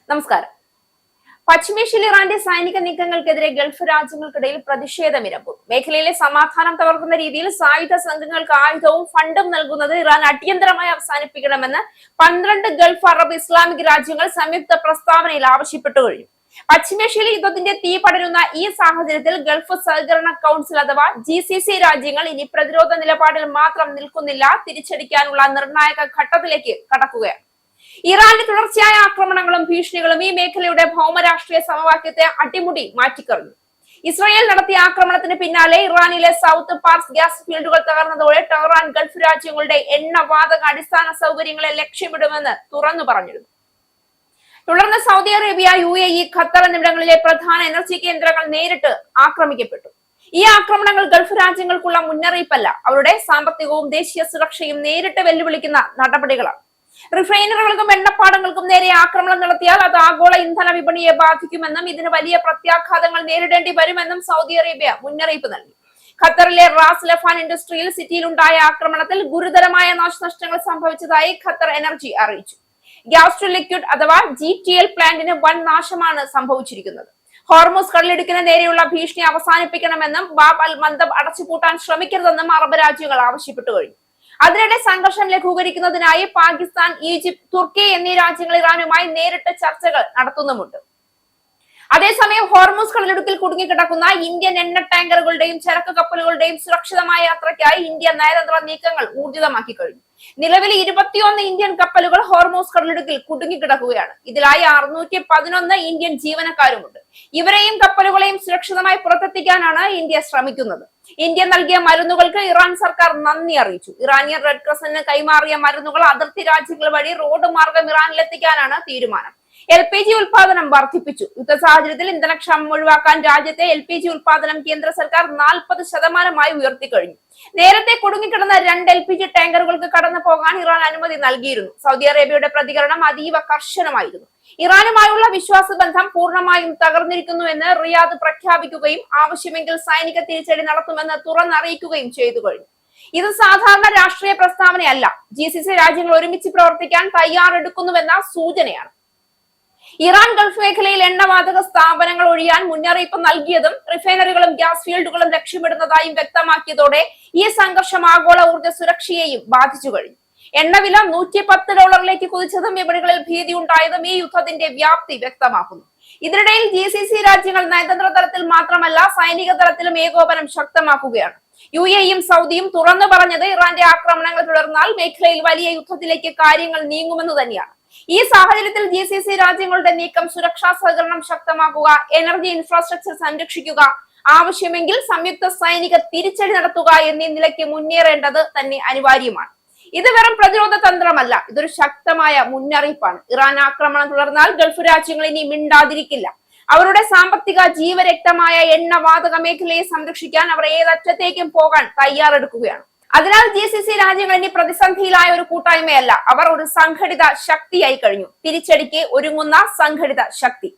നമസ്കാരം. പശ്ചിമേഷ്യയിൽ ഇറാന്റെ സൈനിക നീക്കങ്ങൾക്കെതിരെ ഗൾഫ് രാജ്യങ്ങൾക്കിടയിൽ പ്രതിഷേധമിരമ്പും. മേഖലയിലെ സമാധാനം തകർക്കുന്ന രീതിയിൽ സായുധ സംഘങ്ങൾക്ക് ആയുധവും ഫണ്ടും നൽകുന്നത് ഇറാൻ അടിയന്തരമായി അവസാനിപ്പിക്കണമെന്ന് 12 ഗൾഫ് അറബ് ഇസ്ലാമിക് രാജ്യങ്ങൾ സംയുക്ത പ്രസ്താവനയിൽ ആവശ്യപ്പെട്ടു കഴിഞ്ഞു. പശ്ചിമേഷ്യയിൽ യുദ്ധത്തിന്റെ തീ പടരുന്ന ഈ സാഹചര്യത്തിൽ ഗൾഫ് സഹകരണ കൗൺസിൽ അഥവാ GCC രാജ്യങ്ങൾ ഇനി പ്രതിരോധ നിലപാടിൽ മാത്രം നിൽക്കുന്നില്ല, തിരിച്ചടിക്കാനുള്ള നിർണായക ഘട്ടത്തിലേക്ക് കടക്കുകയാണ്. ഇറാന്റെ തുടർച്ചയായ ആക്രമണങ്ങളും ഭീഷണികളും ഈ മേഖലയുടെ ഭൗമരാഷ്ട്രീയ സമവാക്യത്തെ അടിമുടി മാറ്റിക്കറിഞ്ഞു. ഇസ്രായേൽ നടത്തിയ ആക്രമണത്തിന് പിന്നാലെ ഇറാനിലെ സൗത്ത് പാർസ് ഗ്യാസ് ഫീൽഡുകൾ തകർന്നതോടെ ടെഹ്റാൻ ഗൾഫ് രാജ്യങ്ങളുടെ എണ്ണവാതക അടിസ്ഥാന സൗകര്യങ്ങളെ ലക്ഷ്യമിടുമെന്ന് തുറന്നു പറഞ്ഞിരുന്നു. തുടർന്ന് സൗദി അറേബ്യ, UAE, ഖത്തർ എന്നിവിടങ്ങളിലെ പ്രധാന എനർജി കേന്ദ്രങ്ങൾ നേരിട്ട് ആക്രമിക്കപ്പെട്ടു. ഈ ആക്രമണങ്ങൾ ഗൾഫ് രാജ്യങ്ങൾക്കുള്ള മുന്നറിയിപ്പല്ല, അവരുടെ സാമ്പത്തികവും ദേശീയ സുരക്ഷയും നേരിട്ട് വെല്ലുവിളിക്കുന്ന നടപടികളാണ്. റിഫൈനറികൾക്കും എണ്ണപ്പാടങ്ങൾക്കും നേരെ ആക്രമണം നടത്തിയാൽ അത് ആഗോള ഇന്ധന വിപണിയെ ബാധിക്കുമെന്നും ഇതിന് വലിയ പ്രത്യാഘാതങ്ങൾ നേരിടേണ്ടി വരുമെന്നും സൗദി അറേബ്യ മുന്നറിയിപ്പ് നൽകി. ഖത്തറിലെ റാസ് ലഫാൻ ഇൻഡസ്ട്രിയൽ സിറ്റിയിൽ ഉണ്ടായ ആക്രമണത്തിൽ ഗുരുതരമായ നാശനഷ്ടങ്ങൾ സംഭവിച്ചതായി ഖത്തർ എനർജി അറിയിച്ചു. ഗ്യാസ് ടു ലിക്വിഡ് അഥവാ GTL പ്ലാന്റിന് വൻ നാശമാണ് സംഭവിച്ചിരിക്കുന്നത്. ഹോർമൂസ് കടലിടുക്കിന് നേരെയുള്ള ഭീഷണി അവസാനിപ്പിക്കണമെന്നും ബാബ് അൽ മന്ദബ് അടച്ചുപൂട്ടാൻ ശ്രമിക്കരുതെന്നും അറബ് രാജ്യങ്ങൾ ആവശ്യപ്പെട്ടു കഴിഞ്ഞു. അതിനിടെ സംഘർഷം ലഘൂകരിക്കുന്നതിനായി പാകിസ്ഥാൻ, ഈജിപ്ത്, തുർക്കി എന്നീ രാജ്യങ്ങൾ ഇറാനുമായി നേരിട്ട് ചർച്ചകൾ നടത്തുന്നുമുണ്ട്. അതേസമയം ഹോർമൂസ് കടലിടുക്കിൽ കുടുങ്ങിക്കിടക്കുന്ന ഇന്ത്യൻ എണ്ണ ടാങ്കറുകളുടെയും ചരക്ക് കപ്പലുകളുടെയും സുരക്ഷിതമായ യാത്രയ്ക്കായി ഇന്ത്യ നയതന്ത്ര നീക്കങ്ങൾ ഊർജിതമാക്കി കഴിഞ്ഞു. നിലവിൽ 21 ഇന്ത്യൻ കപ്പലുകൾ ഹോർമൂസ് കടലിടുക്കിൽ കുടുങ്ങിക്കിടക്കുകയാണ്. ഇതിലായി 611 ഇന്ത്യൻ ജീവനക്കാരുമുണ്ട്. ഇവരെയും കപ്പലുകളെയും സുരക്ഷിതമായി പുറത്തെത്തിക്കാനാണ് ഇന്ത്യ ശ്രമിക്കുന്നത്. ഇന്ത്യ നൽകിയ മരുന്നുകൾക്ക് ഇറാൻ സർക്കാർ നന്ദി അറിയിച്ചു. ഇറാനിയൻ റെഡ് ക്രസന്റിന് കൈമാറിയ മരുന്നുകൾ അതിർത്തി രാജ്യങ്ങൾ വഴി റോഡ് മാർഗം ഇറാനിലെത്തിക്കാനാണ് തീരുമാനം. LPG ഉൽപാദനം വർദ്ധിപ്പിച്ചു. യുദ്ധ സാഹചര്യത്തിൽ ഇന്ധനക്ഷാമം ഒഴിവാക്കാൻ രാജ്യത്തെ LPG ഉൽപാദനം കേന്ദ്ര സർക്കാർ 40% ഉയർത്തിക്കഴിഞ്ഞു. നേരത്തെ കുടുങ്ങിക്കിടന്ന 2 LPG ടാങ്കറുകൾക്ക് കടന്നു പോകാൻ ഇറാൻ അനുമതി നൽകിയിരുന്നു. സൗദി അറേബ്യയുടെ പ്രതികരണം അതീവ കർശനമായിരുന്നു. ഇറാനുമായുള്ള വിശ്വാസബന്ധം പൂർണ്ണമായും തകർന്നിരിക്കുന്നുവെന്ന് റിയാദ് പ്രഖ്യാപിക്കുകയും ആവശ്യമെങ്കിൽ സൈനിക തിരിച്ചടി നടത്തുമെന്ന് തുറന്നറിയിക്കുകയും ചെയ്തു കഴിഞ്ഞു. ഇത് സാധാരണ രാഷ്ട്രീയ പ്രസ്താവനയല്ല, GCC രാജ്യങ്ങൾ ഒരുമിച്ച് പ്രവർത്തിക്കാൻ തയ്യാറെടുക്കുന്നുവെന്ന സൂചനയാണ്. ഇറാൻ ഗൾഫ് മേഖലയിൽ എണ്ണവാതക സ്ഥാപനങ്ങൾ ഒഴിയാൻ മുന്നറിയിപ്പ് നൽകിയതും റിഫൈനറികളും ഗ്യാസ് ഫീൽഡുകളും ലക്ഷ്യമിടുന്നതായും വ്യക്തമാക്കിയതോടെ ഈ സംഘർഷം ആഗോള ഊർജ്ജ സുരക്ഷയെയും ബാധിച്ചു കഴിഞ്ഞു. എണ്ണവില $110 കുതിച്ചതും വിപണികളിൽ ഭീതി ഉണ്ടായതും ഈ യുദ്ധത്തിന്റെ വ്യാപ്തി വ്യക്തമാക്കുന്നു. ഇതിനിടയിൽ GCC രാജ്യങ്ങൾ നയതന്ത്ര തലത്തിൽ മാത്രമല്ല സൈനിക തലത്തിലും ഏകോപനം ശക്തമാക്കുകയാണ്. UAE-യും സൗദിയും തുറന്നു പറഞ്ഞത് ഇറാന്റെ ആക്രമണങ്ങൾ തുടർന്നാൽ മേഖലയിൽ വലിയ യുദ്ധത്തിലേക്ക് കാര്യങ്ങൾ നീങ്ങുമെന്ന് തന്നെയാണ്. ഈ സാഹചര്യത്തിൽ GCC രാജ്യങ്ങളുടെ നീക്കം സുരക്ഷാ സഹകരണം ശക്തമാക്കുക, എനർജി ഇൻഫ്രാസ്ട്രക്ചർ സംരക്ഷിക്കുക, ആവശ്യമെങ്കിൽ സംയുക്ത സൈനിക തിരിച്ചടി നടത്തുക എന്നീ നിലയ്ക്ക് മുന്നേറേണ്ടത് തന്നെ അനിവാര്യമാണ്. ഇത് വെറും പ്രതിരോധ തന്ത്രമല്ല, ഇതൊരു ശക്തമായ മുന്നറിയിപ്പാണ്. ഇറാൻ ആക്രമണം തുടർന്നാൽ ഗൾഫ് രാജ്യങ്ങൾ ഇനി മിണ്ടാതിരിക്കില്ല. അവരുടെ സാമ്പത്തിക ജീവരക്തമായ എണ്ണവാതക മേഖലയെ സംരക്ഷിക്കാൻ അവർ ഏതറ്റത്തേക്കും പോകാൻ തയ്യാറെടുക്കുകയാണ്. അതിനാൽ GCC രാജ്യങ്ങൾ ഇനി പ്രതിസന്ധിയിലായ ഒരു കൂട്ടായ്മയല്ല, അവർ ഒരു സംഘടിത ശക്തിയായി കഴിഞ്ഞു. തിരിച്ചടിക്ക് ഒരുങ്ങുന്ന സംഘടിത ശക്തി.